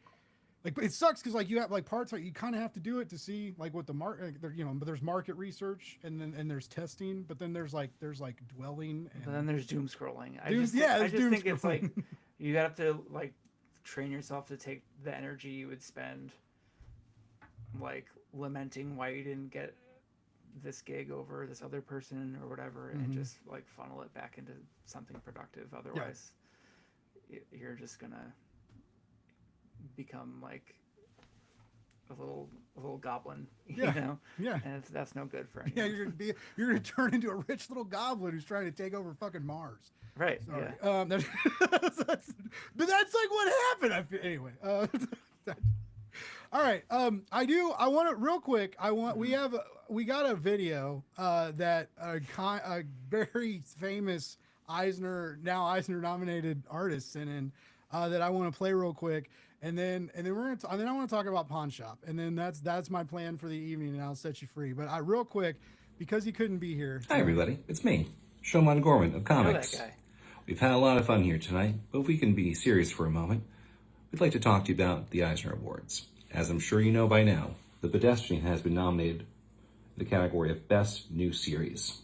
it sucks because like you have like parts like you kind of have to do it to see like what the market, but there's market research and there's testing, but then there's dwelling, and then there's doom scrolling. I just think it's like you have to like train yourself to take the energy you would spend like lamenting why you didn't get this gig over this other person or whatever, and just like funnel it back into something productive. Otherwise, you're just gonna become like a little goblin, and that's no good for anyone. You're gonna turn into a rich little goblin who's trying to take over fucking Mars. Right. Sorry. Yeah. But that's like what happened. I feel, anyway. All right. I want to real quick. We got a video that a very famous Eisner-nominated artist sent in that I want to play real quick, and then I want to talk about Pawn Shop, and then that's my plan for the evening, and I'll set you free. But real quick, because he couldn't be here. Hi everybody, it's me, Showman Gorman of Comics. That guy. We've had a lot of fun here tonight, but if we can be serious for a moment, we'd like to talk to you about the Eisner Awards. As I'm sure you know by now, The Pedestrian has been nominated in the category of Best New Series.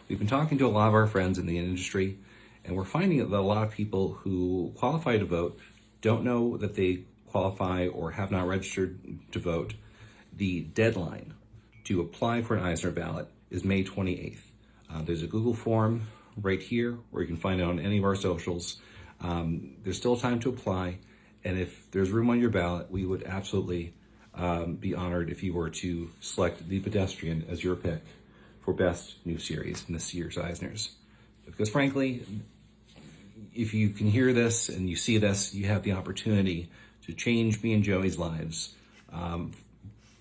We've been talking to a lot of our friends in the industry, and we're finding that a lot of people who qualify to vote don't know that they qualify or have not registered to vote. The deadline to apply for an Eisner ballot is May 28th. There's a Google form right here, or you can find it on any of our socials. There's still time to apply, and if there's room on your ballot, we would absolutely be honored if you were to select The Pedestrian as your pick for Best New Series in this year's Eisners. Because frankly, if you can hear this and you see this, you have the opportunity to change me and Joey's lives,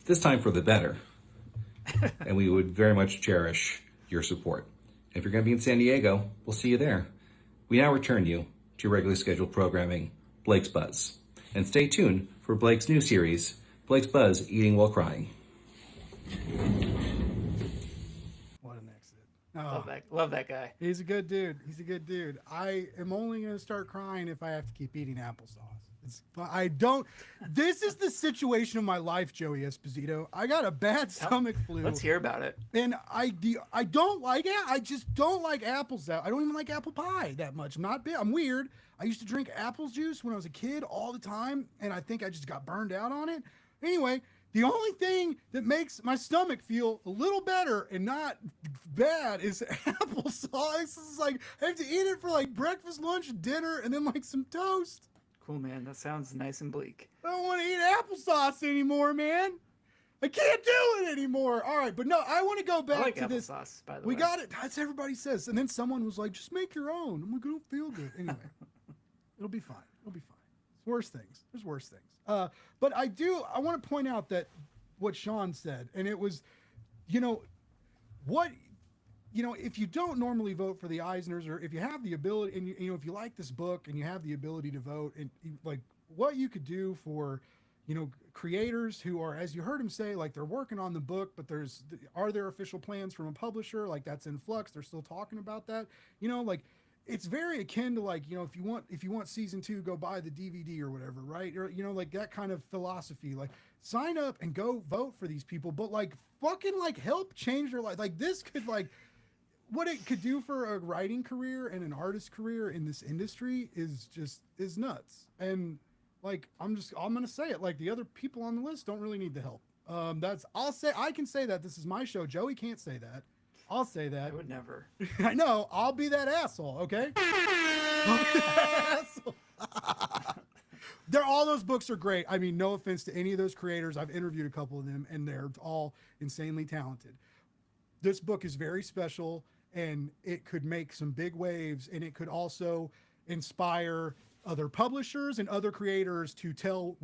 this time for the better. And we would very much cherish your support. If you're going to be in San Diego, we'll see you there. We now return you to your regularly scheduled programming, Blake's Buzz. And stay tuned for Blake's new series, Blake's Buzz, Eating While Crying. What an exit. Love that guy. He's a good dude. I am only going to start crying if I have to keep eating applesauce. This is the situation of my life, Joey Esposito. I got a bad stomach flu. Let's hear about it. And I don't like it. I just don't like apples. I don't even like apple pie that much. I'm weird. I used to drink apple juice when I was a kid all the time, and I think I just got burned out on it. Anyway, the only thing that makes my stomach feel a little better and not bad is applesauce. It's like I have to eat it for like breakfast, lunch, dinner, and then like some toast. Cool, man. That sounds nice and bleak. I don't want to eat applesauce anymore, man. I can't do it anymore. All right, but no, I want to go I back like to this. applesauce, by the We way. got it. That's everybody says. And then someone was like, just make your own. I'm like, I don't feel good. Anyway, it'll be fine. It'll be fine. It's worse things. There's worse things. But I want to point out that what Sean said, and it was, you know, what, if you don't normally vote for the Eisners, or if you have the ability, and if you like this book and you have the ability to vote, and like what you could do for, creators who are, as you heard him say, like they're working on the book, but are there official plans from a publisher? Like that's in flux. They're still talking about that. Like it's very akin to like, if you want season 2, go buy the DVD or whatever, right? Or, like that kind of philosophy, like sign up and go vote for these people, but like fucking like help change their life. Like this could like, what it could do for a writing career and an artist career in this industry is nuts. And like, I'm going to say it, like the other people on the list don't really need the help. I can say that this is my show. Joey can't say that. I'll say that. I would never. I know. I'll be that asshole. Okay. All those books are great. I mean, no offense to any of those creators. I've interviewed a couple of them and they're all insanely talented. This book is very special and it could make some big waves, and it could also inspire other publishers and other creators to tell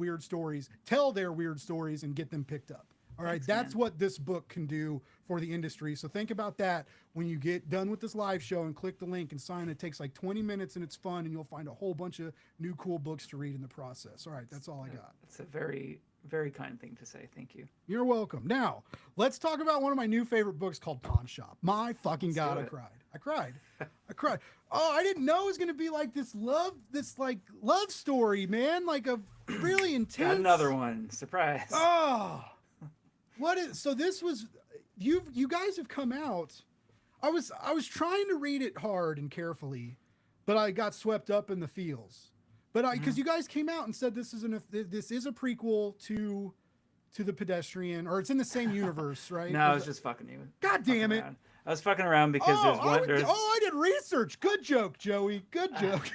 their weird stories and get them picked up. All right. Thanks, That's man. what this book can do for the industry. So think about that when you get done with this live show and click the link and sign. It takes like 20 minutes and it's fun, and you'll find a whole bunch of new cool books to read in the process. All right. That's all I got. It's a very, very kind thing to say. Thank you. You're welcome. Now, let's talk about one of my new favorite books called Pawn Shop. My fucking God, I cried. I cried. Oh, I didn't know it was going to be like this love story, man. Like a really intense. Got another one. Surprise. Oh, so this was, you guys have come out. I was trying to read it hard and carefully, but I got swept up in the feels. But because you guys came out and said this is a prequel to the Pedestrian, or it's in the same universe, right? No, I was just fucking you. God damn it. Around. I was fucking around because I did research. Good joke, Joey. Good joke.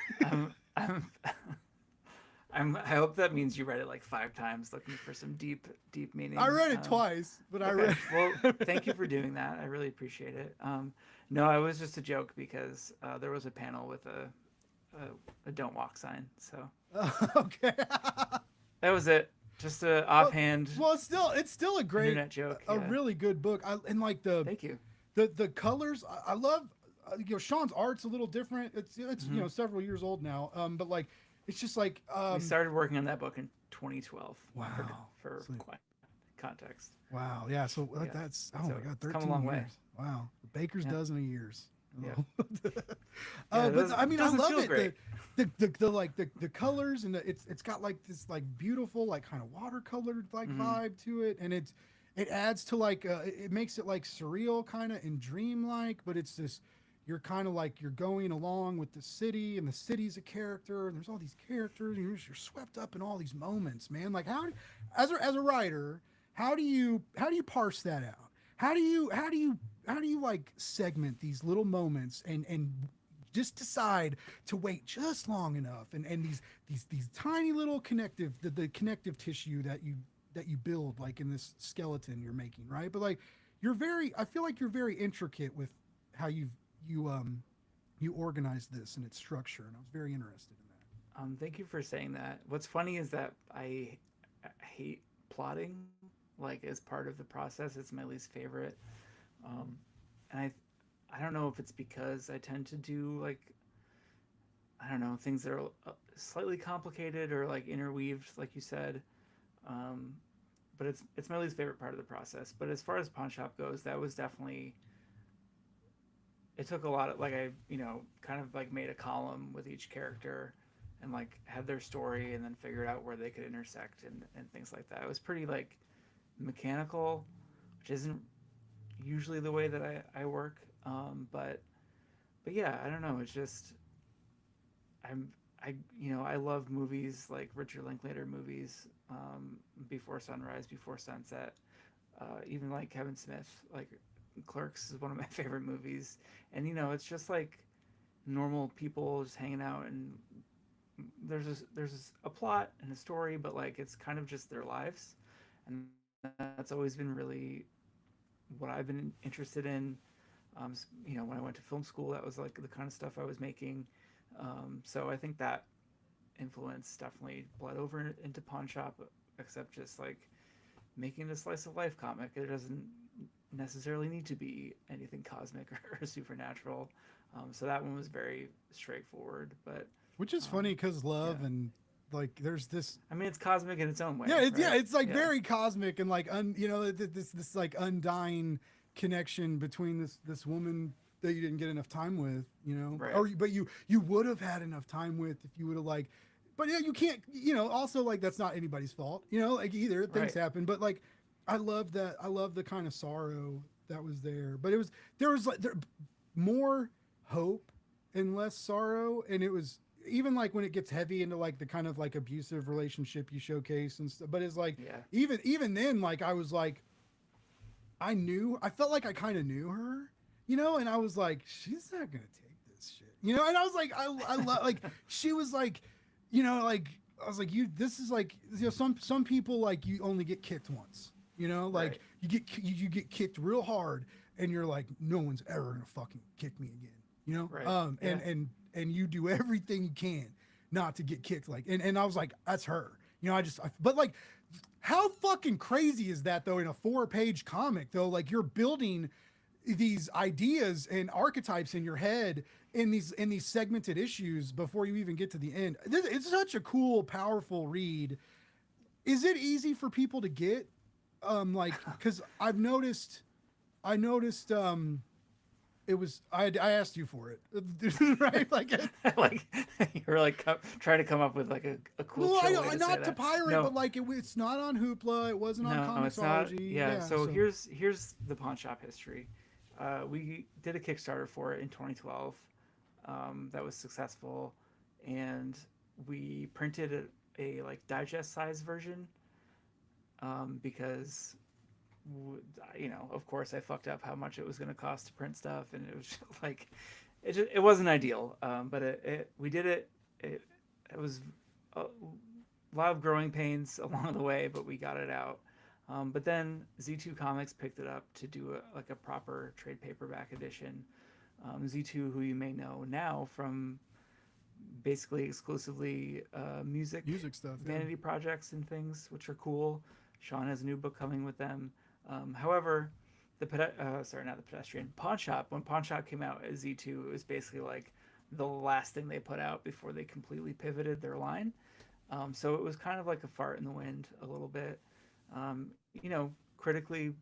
I hope that means you read it like 5 times, looking for some deep meaning. I read it twice, but I read. Well, thank you for doing that. I really appreciate it. No, it was just a joke because there was a panel with a "Don't Walk" sign. So okay. That was it. Just a offhand. Well, it's still a great internet joke. A really good book. And like Thank you. The colors. I love. Sean's art's a little different. It's several years old now. But like, it's just like we started working on that book in 2012. Wow. For context. Wow. Yeah. So that's my God, 13 come a long years. way. Wow. The baker's dozen of years. Yeah. But I mean, I love it. Great. The colors, and it's got like this like beautiful like kind of watercolored like vibe to it, and it adds to like it makes it like surreal kind of and dreamlike, but it's this, you're kind of like you're going along with the city, and the city's a character, and there's all these characters, and you're swept up in all these moments, man. Like as a writer, how do you parse that out? How do you like segment these little moments and just decide to wait just long enough, and these tiny little connective connective tissue that you build like in this skeleton you're making, right? But like I feel like you're very intricate with how you organize this and its structure, and I was very interested in that. Thank you for saying that. What's funny is that I hate plotting, like as part of the process. It's my least favorite. And I don't know if it's because I tend to do like, I don't know, things that are slightly complicated or like interweaved, like you said. But it's my least favorite part of the process. But as far as Pawn Shop goes, that was definitely, it took a lot of like, I, kind of like made a column with each character and like had their story and then figured out where they could intersect and things like that. It was pretty like mechanical, which isn't usually the way that I work. But yeah, I don't know. It's just, I love movies like Richard Linklater movies, Before Sunrise, Before Sunset, even like Kevin Smith, like Clerks is one of my favorite movies. And, it's just like normal people just hanging out, and there's a plot and a story, but like, it's kind of just their lives. And that's always been really what I've been interested in. You know, when I went to film school, that was like the kind of stuff I was making. So I think that influence definitely bled over into Pawn Shop, except just like making a slice of life comic. It doesn't necessarily need to be anything cosmic or supernatural. So that one was very straightforward, but Which is funny because love yeah. and like there's this. I mean, it's cosmic in its own way. Yeah, right? it's like Yeah. very cosmic and like you know, this like undying connection between this woman that you didn't get enough time with, you know, Right. or but you would have had enough time with if you would have like, but yeah, you can't, you know, also like that's not anybody's fault, you know, like either things Right. happen, but like I love that, I love the kind of sorrow that was there, but it was there was like more hope and less sorrow, and it was even like when it gets heavy into like the kind of like abusive relationship you showcase and stuff, but it's like Yeah. even then like I was like I felt like I kind of knew her, you know, and I was like, she's not gonna take this shit, you know, and I was like, I love like she was like, you know, like I was like, this is like, you know, some people like you only get kicked once, you know, like Right. you get kicked real hard, and you're like, no one's ever gonna fucking kick me again, you know, Right. and Yeah. and you do everything you can not to get kicked, like, and I was like, that's her, you know, but like how fucking crazy is that though in a 4-page comic though? Like you're building these ideas and archetypes in your head in these segmented issues before you even get to the end. It's such a cool, powerful read. Is it easy for people to get? Like, because I noticed it was I asked you for it, right? Like Like you were like trying to come up with like a cool. no, chill way I to not say to that. pirate, No, but like it's not on Hoopla. It wasn't on no, it's not. Comixology. Yeah. So here's the Pawn Shop history. We did a Kickstarter for it in 2012. That was successful, and we printed a like digest size version because you know, of course, I fucked up how much it was going to cost to print stuff, and it was just, like, it wasn't ideal. But we did it. It was a lot of growing pains along the way, but we got it out. But then Z2 Comics picked it up to do like a proper trade paperback edition. Z2, who you may know now from basically exclusively music stuff. vanity projects and things, which are cool. Sean has a new book coming with them. However, sorry, not the Pedestrian, Pawn Shop. When Pawn Shop came out as Z2, it was basically like the last thing they put out before they completely pivoted their line. So it was kind of like a fart in the wind a little bit. You know, critically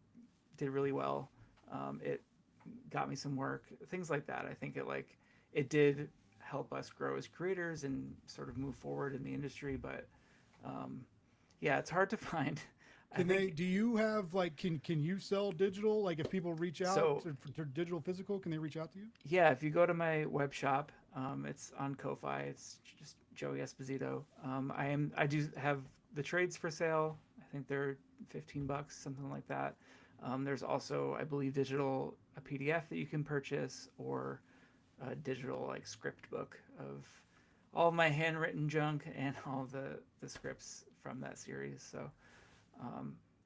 did really well. It got me some work, things like that. I think it did help us grow as creators and sort of move forward in the industry. But yeah, it's hard to find. Do you have like, can you sell digital? Like if people reach out So- to digital physical, can they reach out to you? Yeah, if you go to my web shop, it's on Ko-fi. It's just Joey Esposito. I do have the trades for sale. I think they're $15, something like that. There's also, I believe, a PDF that you can purchase, or a digital like script book of all of my handwritten junk and all the scripts from that series.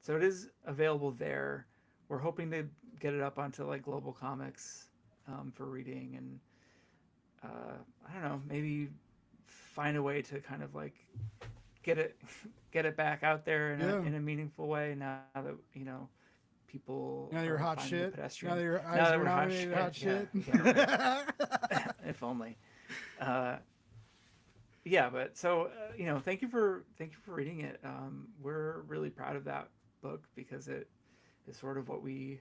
So it is available there. We're hoping to get it up onto like Global Comics for reading, and I don't know, maybe find a way to kind of like get it back out there in a meaniful way now that, you know, people Now you're are hot finding the shit. Pedestrian. Now that you're Now that we're Eisner-Nominated hot shit. Yeah, right. If only. Yeah, but so you know, thank you for reading it. We're really proud of that book because it is sort of what we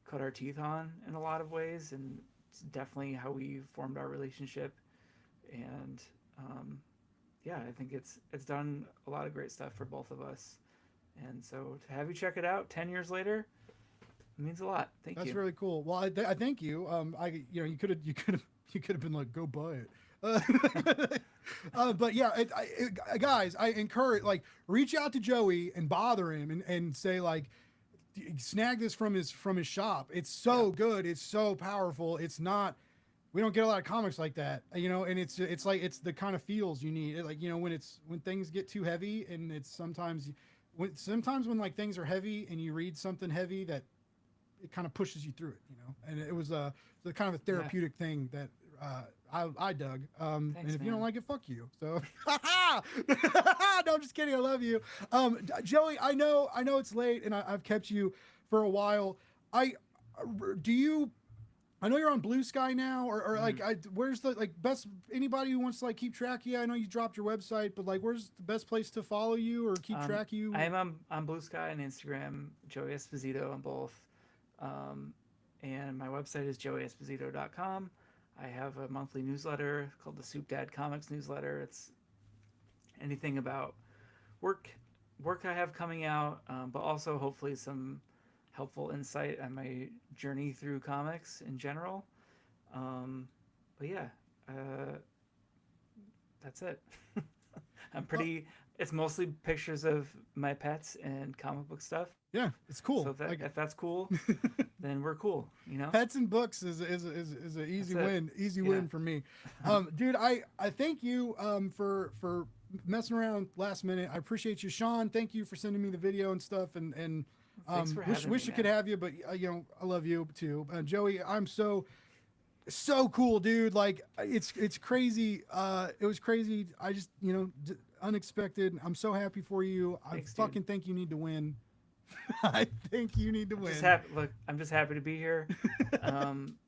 cut our teeth on in a lot of ways, and it's definitely how we formed our relationship. And yeah, I think it's done a lot of great stuff for both of us. And so to have you check it out 10 years later, it means a lot. Thank you. That's really cool. Well, I thank you. You could have been like, go buy it. But yeah, guys, I encourage, like, reach out to Joey and bother him and say like, snag this from his shop. It's so good. It's so powerful. It's not. We don't get a lot of comics like that, you know, and it's like, it's the kind of feels you need. Like, you know, when things get too heavy, and it's sometimes sometimes when like things are heavy and you read something heavy, that it kind of pushes you through it, you know. And it was the kind of a therapeutic thing that I dug. Thanks, and if you man. don't like it, fuck you. So no, I'm just kidding. I love you. Joey, I know it's late and I've kept you for a while. I know you're on Blue Sky now, or like, where's the like best, anybody who wants to like keep track of you? I know you dropped your website, but like, where's the best place to follow you or keep track of you? I am on Blue Sky and Instagram, Joey Esposito on both. And my website is joeyesposito.com. I have a monthly newsletter called the Soup Dad Comics newsletter. It's anything about work I have coming out, but also hopefully some helpful insight on my journey through comics in general. But yeah, that's it. It's mostly pictures of my pets and comic book stuff. Yeah, it's cool. So if that's cool, then we're cool, you know? Pets and books is an easy win. Easy win for me. Dude, I thank you for messing around last minute. I appreciate you. Sean, thank you for sending me the video and stuff, and wish I could have you, but you know, I love you too. Joey, I'm so cool, dude. Like it's crazy. It was crazy. I just, you know, unexpected. I'm so happy for you. Thanks, I fucking think you need to win. I think you need to win. Look, I'm just happy to be here.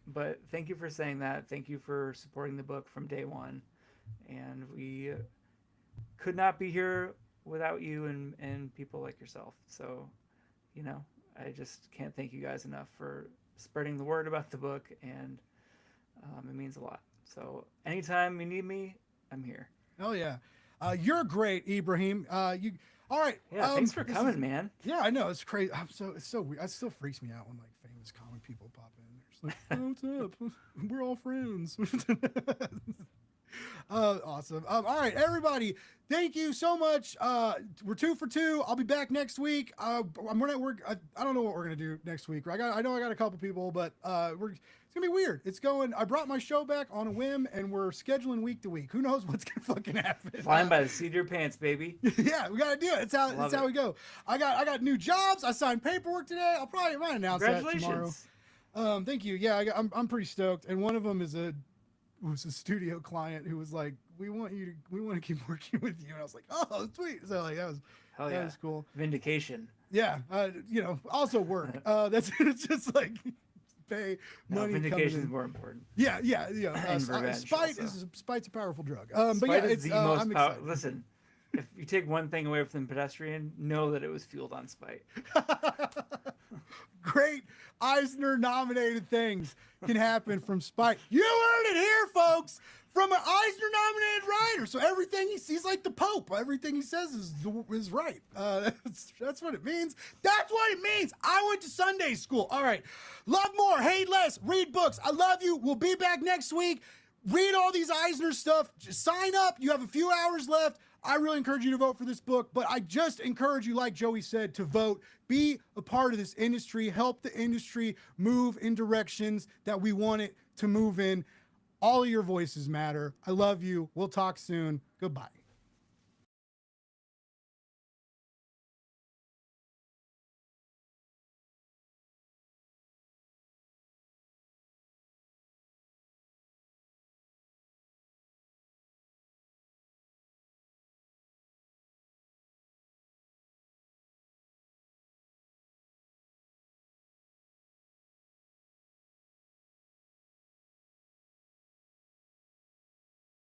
But thank you for saying that. Thank you for supporting the book from day one. And we could not be here without you and people like yourself. So, you know, I just can't thank you guys enough for spreading the word about the book, and it means a lot. So anytime you need me, I'm here. Oh yeah. You're great, Ibrahim. All right. Yeah, thanks for coming, man. Yeah, I know. It's crazy. It's so weird. It still freaks me out when like famous comic people pop in. They're just like, oh, what's up? We're all friends. Awesome. All right, everybody. Thank you so much. We're 2 for 2. I'll be back next week. We're not work. I don't know what we're gonna do next week. I know I got a couple people, but it's gonna be weird. I brought my show back on a whim, and we're scheduling week to week. Who knows what's gonna fucking happen? Flying by the seat of your pants, baby. Yeah, we gotta do it. It's how we go. I got new jobs. I signed paperwork today. I might announce that tomorrow. Thank you. Yeah, I'm pretty stoked. And one of them was a studio client who was like, we want to keep working with you. And I was like, oh, sweet. So like that was cool. Vindication. Yeah. You know, also work. It's just like pay money. Vindication is more important. Yeah. Spite's a powerful drug. But yeah, it's I'm excited. Listen, if you take one thing away from Pedestrian, know that it was fueled on spite. Great Eisner-nominated things can happen from spite. You heard it here, folks, from an Eisner-nominated writer. So everything he's like the Pope. Everything he says is right. That's what it means. That's what it means. I went to Sunday school. All right. Love more, hate less, read books. I love you. We'll be back next week. Read all these Eisner stuff. Just sign up. You have a few hours left. I really encourage you to vote for this book, but I just encourage you, like Joey said, to vote. Be a part of this industry. Help the industry move in directions that we want it to move in. All of your voices matter. I love you. We'll talk soon. Goodbye.